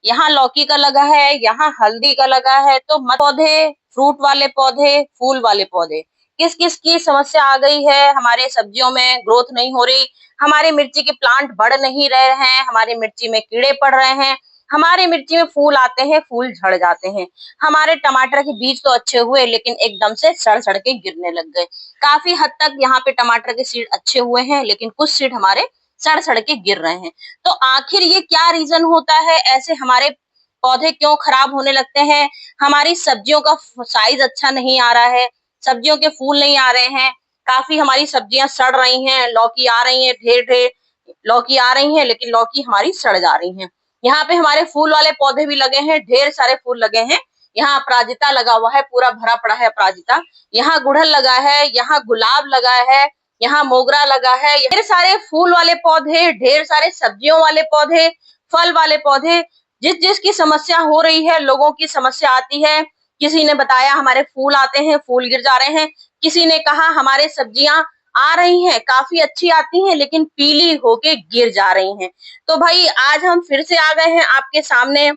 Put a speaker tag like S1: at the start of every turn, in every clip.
S1: यहाँ लौकी का लगा है, यहाँ हल्दी का लगा है। तो पौधे, फ्रूट वाले पौधे, फूल वाले पौधे, किस किस की समस्या आ गई है। हमारे सब्जियों में ग्रोथ नहीं हो रही, हमारी मिर्ची के प्लांट बढ़ नहीं रहे हैं, हमारी मिर्ची में कीड़े पड़ रहे हैं, हमारे मिर्ची में फूल आते हैं, फूल झड़ जाते हैं। हमारे टमाटर के बीज तो अच्छे हुए लेकिन एकदम से सड़ सड़ के गिरने लग गए। काफी हद तक यहाँ पे टमाटर के सीड अच्छे हुए हैं लेकिन कुछ सीड हमारे सड़ सड़ के गिर रहे हैं। तो आखिर ये क्या रीजन होता है, ऐसे हमारे पौधे क्यों खराब होने लगते हैं। हमारी सब्जियों का साइज अच्छा नहीं आ रहा है, सब्जियों के फूल नहीं आ रहे हैं, काफी हमारी सब्जियां सड़ रही हैं। लौकी आ रही है, ढेर ढेर लौकी आ रही है लेकिन लौकी हमारी सड़ जा रही है। यहाँ पे हमारे फूल वाले पौधे भी लगे हैं, ढेर सारे फूल लगे हैं। यहाँ अपराजिता लगा हुआ है, पूरा भरा पड़ा है अपराजिता। यहाँ गुड़हल लगा है, यहाँ गुलाब लगा है, यहाँ मोगरा लगा है। ढेर सारे फूल वाले पौधे, ढेर सारे सब्जियों वाले पौधे, फल वाले पौधे। जिस जिसकी समस्या हो रही है, लोगों की समस्या आती है। किसी ने बताया हमारे फूल आते हैं, फूल गिर जा रहे हैं। किसी ने कहा हमारे सब्जियां आ रही हैं, काफी अच्छी आती हैं लेकिन पीली होके गिर जा रही हैं। तो भाई आज हम फिर से आ गए हैं आपके सामने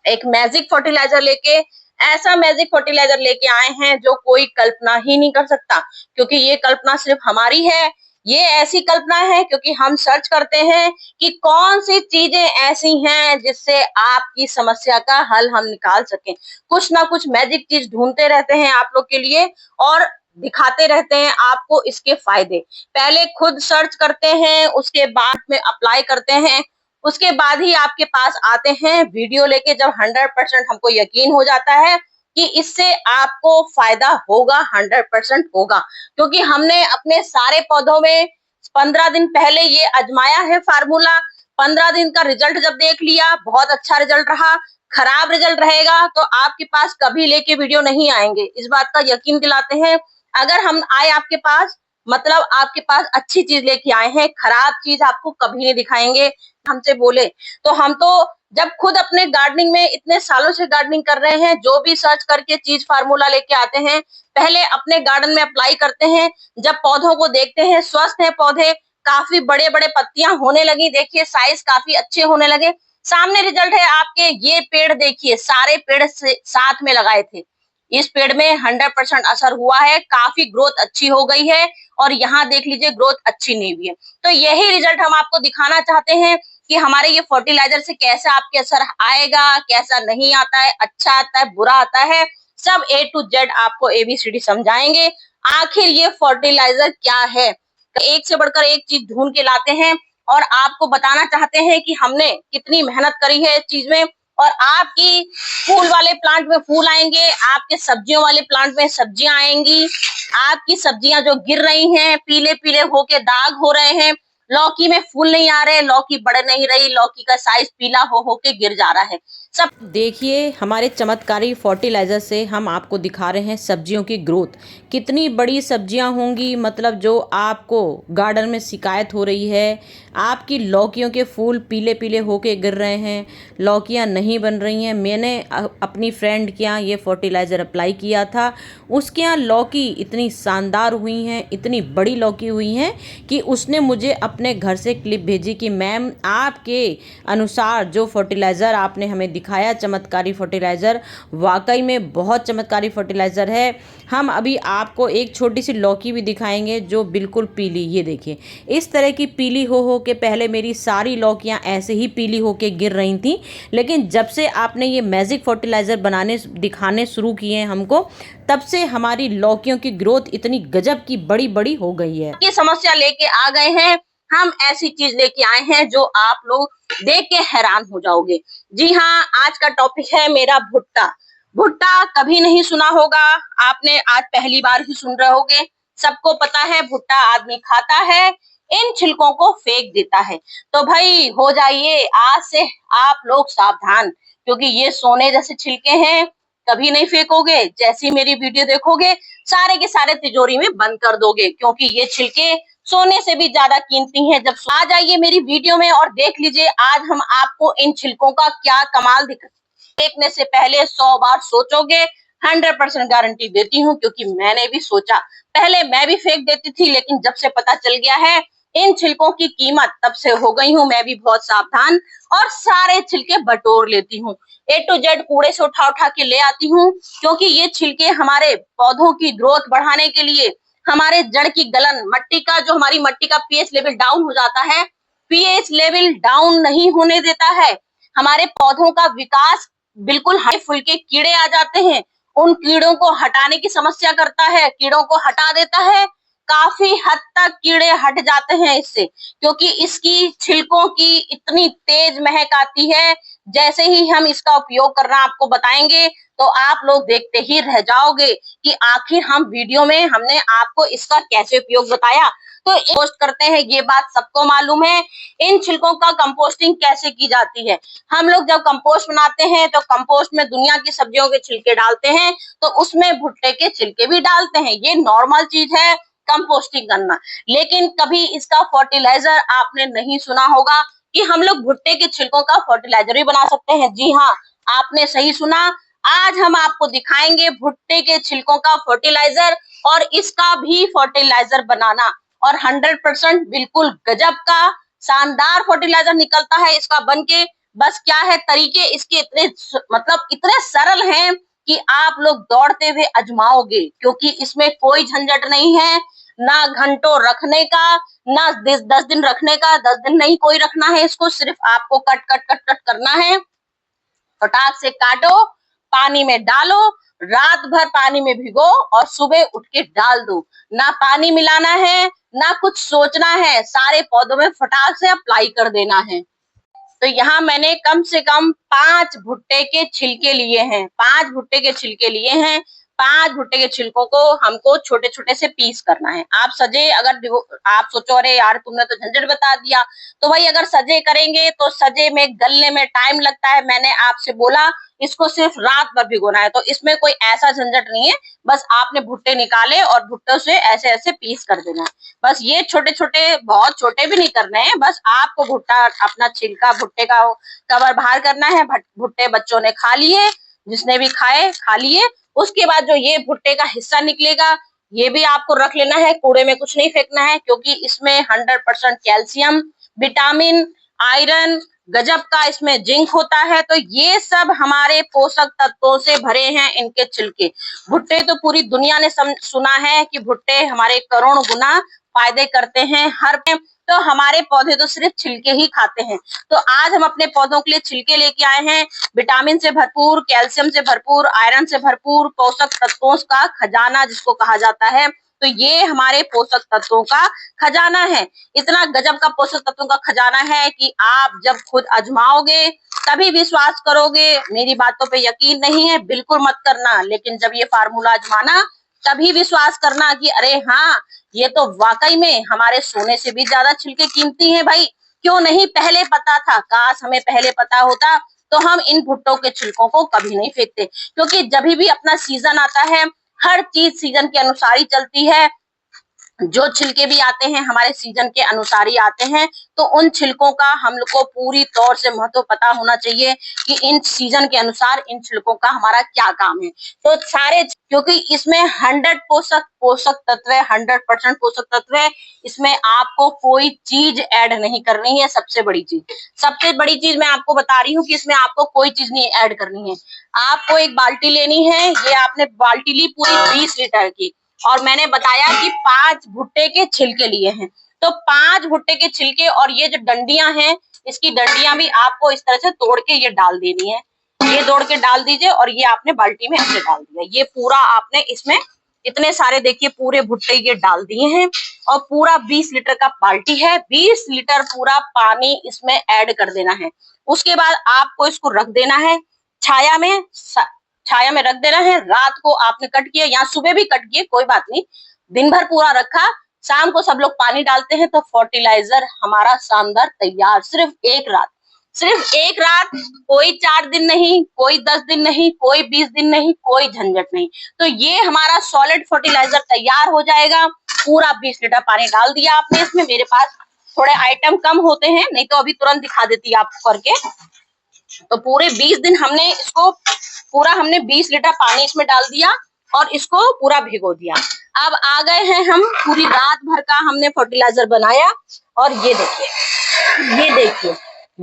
S1: एक मैजिक फर्टिलाइजर लेके। ऐसा मैजिक फर्टिलाइजर लेके आए हैं जो कोई कल्पना ही नहीं कर सकता, क्योंकि ये कल्पना सिर्फ हमारी है। ये ऐसी कल्पना है क्योंकि हम सर्च करते हैं कि कौन सी चीजें ऐसी हैं जिससे आपकी समस्या का हल हम निकाल सकें। कुछ ना कुछ मैजिक चीज ढूंढते रहते हैं आप लोग के लिए और दिखाते रहते हैं आपको इसके फायदे। पहले खुद सर्च करते हैं, उसके बाद में अप्लाई करते हैं, उसके बाद ही आपके पास आते हैं वीडियो लेके। जब 100% हमको यकीन हो जाता है कि इससे आपको फायदा होगा, 100% होगा, क्योंकि हमने अपने सारे पौधों में 15 दिन पहले ये आजमाया है फार्मूला। 15 दिन का रिजल्ट जब देख लिया, बहुत अच्छा रिजल्ट रहा। खराब रिजल्ट रहेगा तो आपके पास कभी लेके वीडियो नहीं आएंगे, इस बात का यकीन दिलाते हैं। अगर हम आए आपके पास, मतलब आपके पास अच्छी चीज लेके आए हैं, खराब चीज आपको कभी नहीं दिखाएंगे। हमसे बोले तो हम तो जब खुद अपने गार्डनिंग में इतने सालों से गार्डनिंग कर रहे हैं, जो भी सर्च करके चीज फार्मूला लेके आते हैं पहले अपने गार्डन में अप्लाई करते हैं। जब पौधों को देखते हैं स्वस्थ है पौधे, काफी बड़े बड़े पत्तियां होने लगी, देखिए साइज काफी अच्छे होने लगे। सामने रिजल्ट है आपके, ये पेड़ देखिए, सारे पेड़ साथ में लगाए थे, इस पेड़ में 100% असर हुआ है, काफी ग्रोथ अच्छी हो गई है। और यहाँ देख लीजिए ग्रोथ अच्छी नहीं हुई है। तो यही रिजल्ट हम आपको दिखाना चाहते हैं कि हमारे ये फर्टिलाइजर से कैसा आपके असर आएगा, कैसा नहीं आता है, अच्छा आता है, बुरा आता है, सब A to Z आपको ABCD समझाएंगे। आखिर ये फर्टिलाइजर क्या है, एक से बढ़कर एक चीज ढूंढ के लाते हैं और आपको बताना चाहते हैं कि हमने कितनी मेहनत करी है इस चीज में। और आपकी फूल वाले प्लांट में फूल आएंगे, आपके सब्जियों वाले प्लांट में सब्जियां आएंगी। आपकी सब्जियां जो गिर रही हैं, पीले पीले होके दाग हो रहे हैं, लौकी में फूल नहीं आ रहे, लौकी बढ़ नहीं रही, लौकी का साइज पीला हो के गिर जा रहा है। सब
S2: देखिए हमारे चमत्कारी फर्टिलाइज़र से हम आपको दिखा रहे हैं सब्जियों की ग्रोथ। कितनी बड़ी सब्जियां होंगी, मतलब जो आपको गार्डन में शिकायत हो रही है, आपकी लौकियों के फूल पीले पीले होके गिर रहे हैं, लौकियां नहीं बन रही हैं। मैंने अपनी फ्रेंड के यहाँ ये फर्टिलाइज़र अप्लाई किया था, उसके यहाँ लौकी इतनी शानदार हुई हैं, इतनी बड़ी लौकी हुई हैं कि उसने मुझे अपने घर से क्लिप भेजी कि मैम आपके अनुसार जो फर्टिलाइज़र आपने हमें दिखाया, चमत्कारी फर्टिलाइज़र, वाकई में बहुत चमत्कारी फर्टिलाइज़र है। हम अभी आपको एक छोटी सी लौकी भी दिखाएंगे जो बिल्कुल पीली, ये देखिए इस तरह की पीली हो के पहले मेरी सारी लौकियां ऐसे ही पीली हो के गिर रही थी, लेकिन जब से आपने ये मैजिक फर्टिलाइज़र बनाने दिखाने शुरू किए हैं हमको, तब से हमारी लौकियों की ग्रोथ इतनी गजब की बड़ी बड़ी हो गई है।
S1: ये समस्या लेके आ गए हैं हम, ऐसी चीज लेके आए हैं जो आप लोग देख के हैरान हो जाओगे। जी हाँ, आज का टॉपिक है मेरा भुट्टा। भुट्टा कभी नहीं सुना होगा आपने, आज पहली बार ही सुन रहे होगे। सबको पता है भुट्टा आदमी खाता है, इन छिलकों को फेंक देता है। तो भाई हो जाइए आज से आप लोग सावधान, क्योंकि ये सोने जैसे छिलके हैं, कभी नहीं फेंकोगे। जैसी मेरी वीडियो देखोगे सारे के सारे तिजोरी में बंद कर दोगे, क्योंकि ये छिलके सोने से भी ज्यादा कीमती हैं। जब आ जाइए मेरी वीडियो में और देख लीजिए आज हम आपको इन छिलकों का क्या कमाल देखने से पहले 100 बार सोचोगे, 100% गारंटी देती हूँ, क्योंकि मैंने भी सोचा। पहले मैं भी फेंक देती थी, लेकिन जब से पता चल गया है इन छिलकों की कीमत तब से हो गई हूँ मैं भी बहुत सावधान, और सारे छिलके बटोर लेती हूँ। A to Z कूड़े से उठा उठा के ले आती हूँ, क्योंकि ये छिलके हमारे पौधों की ग्रोथ बढ़ाने के लिए, हमारे जड़ की गलन, मट्टी का जो हमारी मट्टी का पीएच लेवल डाउन हो जाता है, पीएच लेवल डाउन नहीं होने देता है। हमारे पौधों का विकास, बिल्कुल हल्के फुल्के कीड़े आ जाते हैं, उन कीड़ों को हटाने की समस्या करता है, कीड़ों को हटा देता है। काफी हद तक कीड़े हट जाते हैं इससे, क्योंकि इसकी छिलकों की इतनी तेज महक आती है। जैसे ही हम इसका उपयोग करना आपको बताएंगे तो आप लोग देखते ही रह जाओगे कि आखिर हम वीडियो में हमने आपको इसका कैसे उपयोग बताया। तो पोस्ट करते हैं, ये बात सबको मालूम है। इन छिलकों का कंपोस्टिंग कैसे की जाती है? हम लोग जब कंपोस्ट बनाते हैं तो कंपोस्ट में दुनिया की सब्जियों के छिलके डालते हैं, तो उसमें भुट्टे के छिलके भी डालते हैं। ये नॉर्मल चीज है कंपोस्टिंग करना, लेकिन कभी इसका फर्टिलाइजर आपने नहीं सुना होगा कि हम लोग भुट्टे के छिलकों का फर्टिलाइजर भी बना सकते हैं। जी हाँ, आपने सही सुना। आज हम आपको दिखाएंगे भुट्टे के छिलकों का फर्टिलाइजर और इसका भी फर्टिलाइजर बनाना, और 100% बिल्कुल गजब का शानदार फर्टिलाइजर निकलता है इसका बनके। बस क्या है तरीके इसके, इतने मतलब इतने सरल हैं कि आप लोग दौड़ते हुए आजमाओगे, क्योंकि इसमें कोई झंझट नहीं है, ना घंटों रखने का, ना 10 दिन रखने का। 10 दिन नहीं कोई रखना है इसको, सिर्फ आपको कट कट कट कट करना है। फटाक से काटो, पानी में डालो, रात भर पानी में भिगो और सुबह उठ के डाल दो। ना पानी मिलाना है, ना कुछ सोचना है, सारे पौधों में फटाक से अप्लाई कर देना है। तो यहाँ मैंने कम से कम 5 भुट्टे के छिलके लिए हैं। 5 भुट्टे के छिलके लिए हैं। 5 भुट्टे के छिलकों को हमको छोटे छोटे से पीस करना है। आप सजे, अगर आप सोचो अरे यार तुमने तो झंझट बता दिया, तो भाई अगर सजे करेंगे तो सजे में गलने में टाइम लगता है। मैंने आपसे बोला इसको सिर्फ रात भर भिगोना है, तो इसमें कोई ऐसा झंझट नहीं है। बस आपने भुट्टे निकाले और भुट्टों से ऐसे ऐसे पीस कर देना है। बस ये छोटे छोटे, बहुत छोटे भी नहीं करने हैं, बस आपको भुट्टा अपना छिलका भुट्टे का कवर बाहर करना है। भुट्टे बच्चों ने खा लिए, जिसने भी खाए खा लिए। उसके बाद जो ये भुट्टे का हिस्सा निकलेगा, ये भी आपको रख लेना है, कूड़े में कुछ नहीं फेंकना है, क्योंकि इसमें 100% कैल्शियम, विटामिन, आयरन, गजब का इसमें जिंक होता है। तो ये सब हमारे पोषक तत्वों से भरे हैं इनके छिलके। भुट्टे तो पूरी दुनिया ने सुना है कि भुट्टे हमारे करोड़ गुना फायदे करते हैं हर पे, तो हमारे पौधे तो सिर्फ छिलके ही खाते हैं। तो आज हम अपने पौधों के लिए छिलके लेके आए हैं, विटामिन से भरपूर, कैल्शियम से भरपूर, आयरन से भरपूर, पोषक तत्वों का खजाना जिसको कहा जाता है। तो ये हमारे पोषक तत्वों का खजाना है। इतना गजब का पोषक तत्वों का खजाना है कि आप जब खुद आजमाओगे तभी विश्वास करोगे। मेरी बातों पे यकीन नहीं है बिल्कुल मत करना, लेकिन जब ये फार्मूला आजमाना तभी विश्वास करना कि अरे हाँ, ये तो वाकई में हमारे सोने से भी ज्यादा छिलके कीमती हैं भाई। क्यों नहीं पहले पता था? काश हमें पहले पता होता तो हम इन भुट्टों के छिलकों को कभी नहीं फेंकते, क्योंकि जब भी अपना सीजन आता है, हर चीज सीजन के अनुसार ही चलती है। जो छिलके भी आते हैं हमारे सीजन के अनुसार ही आते हैं। तो उन छिलकों का हम लोग को पूरी तौर से महत्व पता होना चाहिए कि इन सीजन के अनुसार इन छिलकों का हमारा क्या काम है। तो सारे, क्योंकि इसमें 100 पोषक तत्व है, 100% पोषक तत्व है। इसमें आपको कोई चीज ऐड नहीं करनी है। सबसे बड़ी चीज मैं आपको बता रही हूँ कि इसमें आपको कोई चीज नहीं ऐड करनी है। आपको एक बाल्टी लेनी है, ये आपने बाल्टी ली पूरी 20 लीटर की, और मैंने बताया कि 5 भुट्टे के छिलके लिए हैं। तो 5 भुट्टे के छिलके, और ये जो डंडियां हैं, इसकी डंडियां भी आपको इस तरह से तोड़ के ये डाल देनी है। ये तोड़ के डाल दीजिए, और ये आपने बाल्टी में ऐसे डाल दिया। ये पूरा आपने इसमें इतने सारे, देखिए पूरे भुट्टे ये डाल दिए हैं, और पूरा 20 लीटर का बाल्टी है, 20 लीटर पूरा पानी इसमें ऐड कर देना है। उसके बाद आपको इसको रख देना है छाया में रख देना है। रात को आपने कट किया या सुबह भी कट किए, कोई बात नहीं, दिन भर पूरा रखा, शाम को सब लोग पानी डालते हैं तो फर्टिलाइजर हमारा शानदार तैयार। सिर्फ एक रात, कोई 4 दिन नहीं, कोई 10 दिन नहीं, कोई 20 दिन नहीं, कोई झंझट नहीं। तो ये हमारा सॉलिड फर्टिलाइजर तैयार हो जाएगा। पूरा 20 लीटर पानी डाल दिया आपने इसमें। मेरे पास थोड़े आइटम कम होते हैं, नहीं तो अभी तुरंत दिखा देती आपको करके। तो पूरे 20 दिन हमने 20 लीटर पानी इसमें डाल दिया और इसको पूरा भिगो दिया। अब आ गए हैं हम, पूरी रात भर का हमने फर्टिलाइजर बनाया और ये देखिए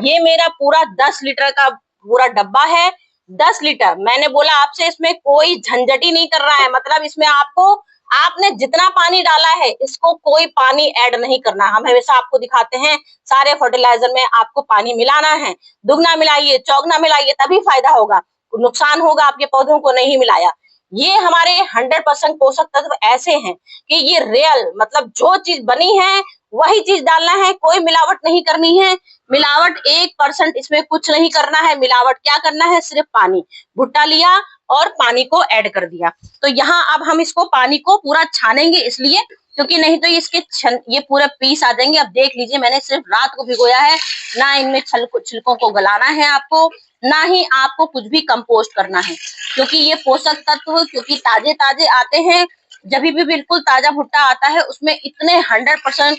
S1: ये मेरा पूरा 10 लीटर का पूरा डब्बा है। 10 लीटर, मैंने बोला आपसे इसमें कोई झंझट ही नहीं कर रहा है, मतलब इसमें आपको, आपने जितना पानी डाला है इसको कोई पानी ऐड नहीं करना। हम हमेशा आपको दिखाते हैं सारे फर्टिलाइजर में आपको पानी मिलाना है, दुगना मिलाइए चौगना मिलाइए तभी फायदा होगा, नुकसान होगा आपके पौधों को नहीं मिलाया। ये हमारे 100% पोषक तत्व ऐसे हैं कि ये रियल, मतलब जो चीज बनी है वही चीज डालना है, कोई मिलावट नहीं करनी है। मिलावट 1% इसमें कुछ नहीं करना है। मिलावट क्या करना है, सिर्फ पानी, भुट्टा लिया और पानी को ऐड कर दिया। तो यहाँ अब हम इसको पानी को पूरा छानेंगे, इसलिए क्योंकि नहीं तो इसके ये पूरे पीस आ जाएंगे। अब देख लीजिए मैंने सिर्फ रात को भिगोया है, ना इनमें छिलकों को गलाना है आपको, ना ही आपको कुछ भी कंपोस्ट करना है, क्योंकि ये पोषक तत्व क्योंकि ताजे ताजे आते हैं। जब भी बिल्कुल ताजा भुट्टा आता है उसमें इतने 100%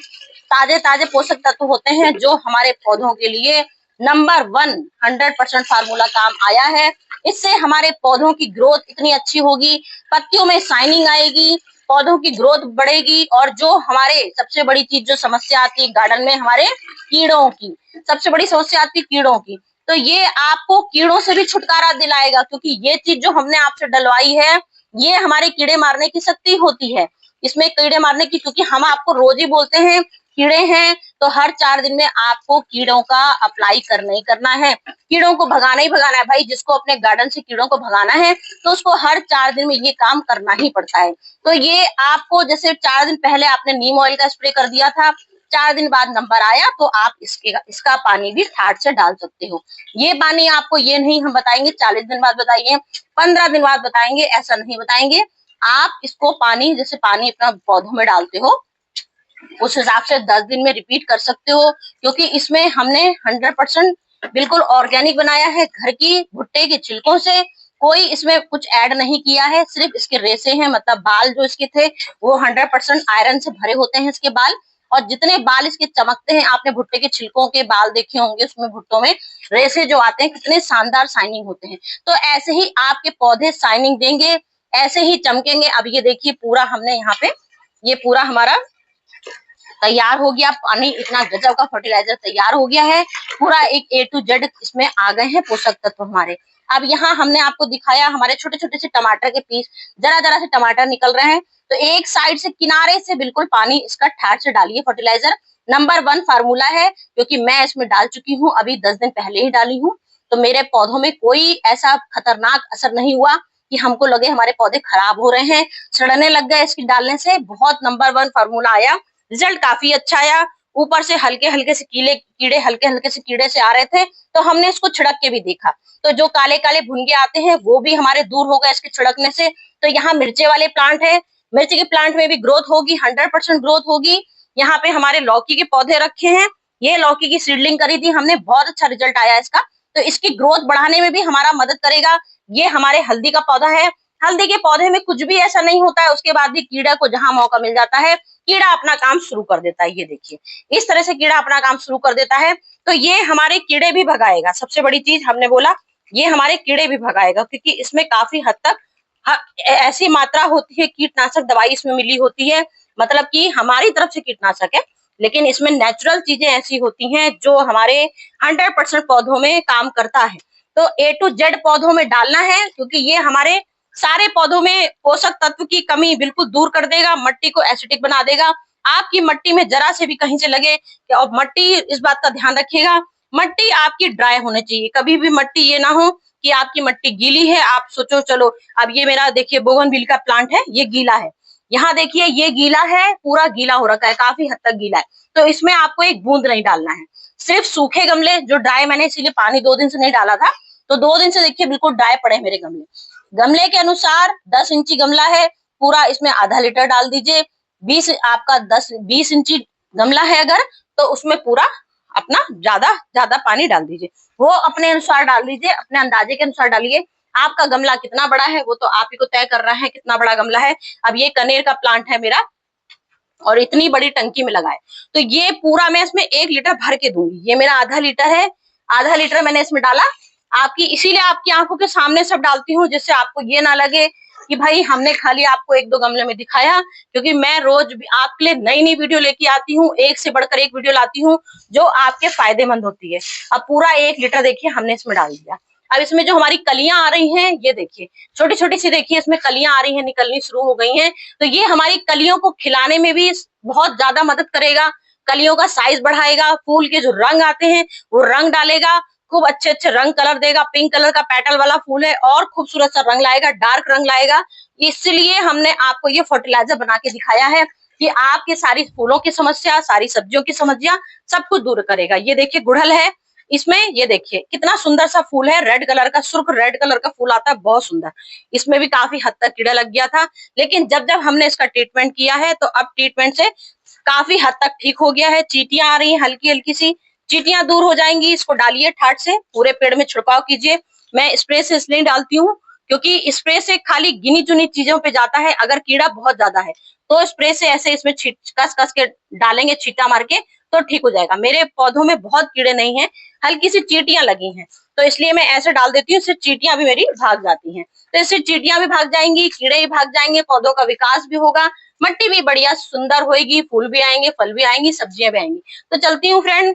S1: ताजे ताजे पोषक तत्व होते हैं जो हमारे पौधों के लिए नंबर 1 100% फार्मूला काम आया है। इससे हमारे पौधों की ग्रोथ इतनी अच्छी होगी, पत्तियों में शाइनिंग आएगी, पौधों की ग्रोथ बढ़ेगी। और जो हमारे सबसे बड़ी चीज जो समस्या आती है गार्डन में, हमारे कीड़ों की सबसे बड़ी समस्या आती है कीड़ों की, तो ये आपको कीड़ों से भी छुटकारा दिलाएगा, क्योंकि ये चीज जो हमने आपसे डलवाई है ये हमारे कीड़े मारने की शक्ति होती है। इसमें कीड़े मारने की, क्योंकि हम आपको रोज ही बोलते हैं कीड़े हैं तो हर 4 दिन में आपको कीड़ों का अप्लाई करना ही करना है, कीड़ों को भगाना ही भगाना है भाई। जिसको अपने गार्डन से कीड़ों को भगाना है तो उसको हर 4 दिन में ये काम करना ही पड़ता है। तो ये आपको, जैसे 4 दिन पहले आपने नीम ऑयल का स्प्रे कर दिया था, 4 दिन बाद नंबर आया तो आप इसका पानी भी ठाट से डाल सकते हो। ये पानी आपको ये नहीं हम बताएंगे 40 दिन बाद बताइए, 15 दिन बाद बताएंगे, ऐसा नहीं बताएंगे। आप इसको पानी, जैसे पानी अपना पौधों में डालते हो उस हिसाब से 10 दिन में रिपीट कर सकते हो, क्योंकि इसमें हमने 100% बिल्कुल ऑर्गेनिक बनाया है, घर की भुट्टे के छिलकों से। कोई इसमें कुछ ऐड नहीं किया है, सिर्फ इसके रेशे हैं, मतलब बाल जो इसके थे वो 100% आयरन से भरे होते हैं इसके बाल। और जितने बाल इसके चमकते हैं, आपने भुट्टे के छिलकों के बाल देखे होंगे, उसमें भुट्टों में रेशे जो आते हैं कितने शानदार शाइनिंग होते हैं। तो ऐसे ही आपके पौधे शाइनिंग देंगे, ऐसे ही चमकेंगे। अब ये देखिए पूरा हमने यहाँ पे ये पूरा हमारा तैयार हो गया, पानी इतना गजब का फर्टिलाइजर तैयार हो गया है, पूरा एक A to Z इसमें आ गए हैं पोषक तत्व हमारे। अब यहाँ हमने आपको दिखाया हमारे छोटे छोटे से टमाटर के पीस, जरा जरा से टमाटर निकल रहे हैं, तो एक साइड से किनारे से बिल्कुल पानी इसका ठाट से डालिए। फर्टिलाइजर नंबर 1 फार्मूला है, क्योंकि मैं इसमें डाल चुकी हूँ, अभी 10 दिन पहले ही डाली हूँ, तो मेरे पौधों में कोई ऐसा खतरनाक असर नहीं हुआ कि हमको लगे हमारे पौधे खराब हो रहे हैं, सड़ने लग गए इसकी डालने से। बहुत नंबर 1 फार्मूला आया, रिजल्ट काफी अच्छा आया। ऊपर से हल्के हल्के से कीड़े से आ रहे थे, तो हमने इसको छिड़क के भी देखा, तो जो काले काले भुनगे आते हैं वो भी हमारे दूर हो गए इसके छिड़कने से। तो यहाँ मिर्चे वाले प्लांट है, मिर्ची के प्लांट में भी ग्रोथ होगी, 100% ग्रोथ होगी। यहाँ पे हमारे लौकी के पौधे रखे हैं, ये लौकी की सीडलिंग करी थी हमने, बहुत अच्छा रिजल्ट आया इसका, तो इसकी ग्रोथ बढ़ाने में भी हमारा मदद करेगा। ये हमारे हल्दी का पौधा है, हल्दी के पौधे में कुछ भी ऐसा नहीं होता है, उसके बाद भी कीड़ा को जहां मौका मिल जाता है कीड़ा अपना काम शुरू कर देता है। ये देखिए इस तरह से कीड़ा अपना काम शुरू कर देता है, तो ये हमारे कीड़े भी भगाएगा। सबसे बड़ी चीज हमने बोला ये हमारे कीड़े भी भगाएगा, क्योंकि इसमें काफी हद तक ऐसी मात्रा होती है, कीटनाशक दवाई इसमें मिली होती है, मतलब कि हमारी तरफ से कीटनाशक है, लेकिन इसमें नेचुरल चीजें ऐसी होती हैं जो हमारे 100% पौधों में काम करता है। तो A to Z पौधों में डालना है, क्योंकि ये हमारे सारे पौधों में पोषक तत्व की कमी बिल्कुल दूर कर देगा, मट्टी को एसिडिक बना देगा। आपकी मट्टी में जरा से भी कहीं से लगे, और मट्टी, इस बात का ध्यान रखिएगा, मट्टी आपकी ड्राई होनी चाहिए। कभी भी मट्टी ये ना हो कि आपकी मट्टी गीली है, आप सोचो चलो अब ये मेरा देखिए बोगनविल का प्लांट है, ये गीला है, यहाँ देखिए ये गीला है, पूरा गीला हो रखा है, काफी हद तक गीला है, तो इसमें आपको एक बूंद नहीं डालना है। सिर्फ सूखे गमले जो ड्राई, मैंने इसीलिए पानी 2 दिन से नहीं डाला था, तो 2 दिन से देखिए बिल्कुल ड्राई पड़े मेरे गमले। गमले के अनुसार 10 इंची गमला है, पूरा इसमें आधा लीटर डाल दीजिए। 20 इंची गमला है अगर, तो उसमें पूरा अपना ज्यादा पानी डाल दीजिए। वो अपने अनुसार डाल दीजिए, अपने अंदाजे के अनुसार डालिए। आपका गमला कितना बड़ा है वो तो आप ही को तय कर रहा है कितना बड़ा गमला है। अब ये कनेर का प्लांट है मेरा, और इतनी बड़ी टंकी में लगा है, तो ये पूरा मैं इसमें 1 लीटर भर के दूंगी। ये मेरा आधा लीटर है, आधा लीटर मैंने इसमें डाला। आपकी इसीलिए आपकी आंखों के सामने सब डालती हूँ, जिससे आपको ये ना लगे कि भाई हमने खाली आपको एक दो गमले में दिखाया, क्योंकि मैं रोज भी आपके लिए नई नई वीडियो लेके आती हूँ, एक से बढ़कर एक वीडियो लाती हूँ जो आपके फायदेमंद होती है। अब पूरा 1 लीटर देखिए हमने इसमें डाल दिया। अब इसमें जो हमारी कलियां आ रही हैं, ये देखिए छोटी छोटी सी, देखिए इसमें कलियां आ रही हैं, निकलनी शुरू हो गई हैं। तो ये हमारी कलियों को खिलाने में भी बहुत ज्यादा मदद करेगा, कलियों का साइज बढ़ाएगा, फूल के जो रंग आते हैं वो रंग डालेगा, खूब अच्छे अच्छे रंग कलर देगा। पिंक कलर का पेटल वाला फूल है और खूबसूरत सा रंग लाएगा, डार्क रंग लाएगा। इसलिए हमने आपको ये फर्टिलाइजर बना के दिखाया है कि आपके सारी फूलों की समस्या, सारी सब्जियों की समस्या सब कुछ दूर करेगा। ये देखिए गुड़हल है, इसमें ये देखिए कितना सुंदर सा फूल है, रेड कलर का, सुर्ख रेड कलर का फूल आता है, बहुत सुंदर। इसमें भी काफी हद तक कीड़ा लग गया था, लेकिन जब जब हमने इसका ट्रीटमेंट किया है तो अब ट्रीटमेंट से काफी हद तक ठीक हो गया है। चींटियां आ रही हैं हल्की हल्की सी, चींटियां दूर हो जाएंगी। इसको डालिए ठाट से, पूरे पेड़ में छिड़काव कीजिए। मैं स्प्रे से इसलिए डालती हूँ क्योंकि स्प्रे से खाली गिनी चुनी चीजों पे जाता है, अगर कीड़ा बहुत ज्यादा है तो स्प्रे से ऐसे इसमें कस कस के डालेंगे, छींटा मार के, तो ठीक हो जाएगा। मेरे पौधों में बहुत कीड़े नहीं है, हल्की सी चींटियां लगी हैं, तो इसलिए मैं ऐसे डाल देती हूँ, इससे चींटियां भी मेरी भाग जाती हैं। तो इससे चींटियां भी भाग जाएंगी, कीड़े भी भाग जाएंगे, पौधों का विकास भी होगा, मिट्टी भी बढ़िया सुंदर होएगी, फूल भी आएंगे, फल भी आएंगी, सब्जियां भी आएंगी। तो चलती हूँ फ्रेंड,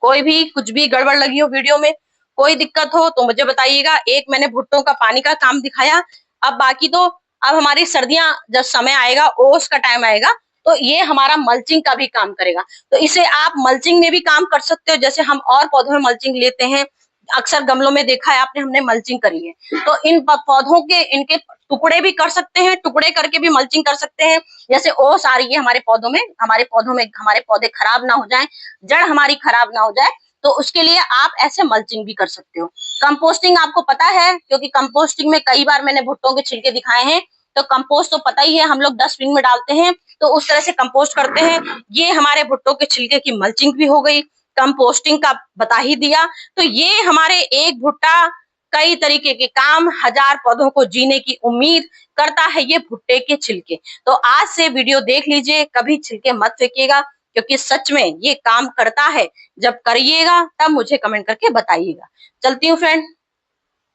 S1: कोई भी कुछ भी गड़बड़ लगी हो वीडियो में, कोई दिक्कत हो तो मुझे बताइएगा। एक मैंने भुट्टों का पानी का काम दिखाया, अब बाकी तो अब हमारी सर्दियां जब समय आएगा, ओस का टाइम आएगा, तो ये हमारा मल्चिंग का भी काम करेगा। तो इसे आप मल्चिंग में भी काम कर सकते हो, जैसे हम और पौधों में मल्चिंग लेते हैं, अक्सर गमलों में देखा है आपने, हमने मल्चिंग करी है। तो इन पौधों के इनके टुकड़े भी कर सकते हैं, टुकड़े करके भी मल्चिंग कर सकते हैं। जैसे ओस आ रही है हमारे पौधों में, हमारे पौधे खराब ना हो जाएं, जड़ हमारी खराब ना हो जाए, तो उसके लिए आप ऐसे मल्चिंग भी कर सकते हो। कंपोस्टिंग आपको पता है, क्योंकि कंपोस्टिंग में कई बार मैंने भुट्टों के छिलके दिखाए हैं। तो कंपोस्ट तो पता ही है, हम लोग डस्टबिन में डालते हैं, तो उस तरह से कंपोस्ट करते हैं। ये हमारे भुट्टों के छिलके की मल्चिंग भी हो गई, कंपोस्टिंग का बता ही दिया। तो ये हमारे एक भुट्टा कई तरीके के काम, 1000 पौधों को जीने की उम्मीद करता है ये भुट्टे के छिलके। तो आज से वीडियो देख लीजिए, कभी छिलके मत फेंकिएगा, क्योंकि सच में ये काम करता है। जब करिएगा तब मुझे कमेंट करके बताइएगा। चलती हूँ फ्रेंड,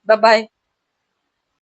S1: बाय बाय।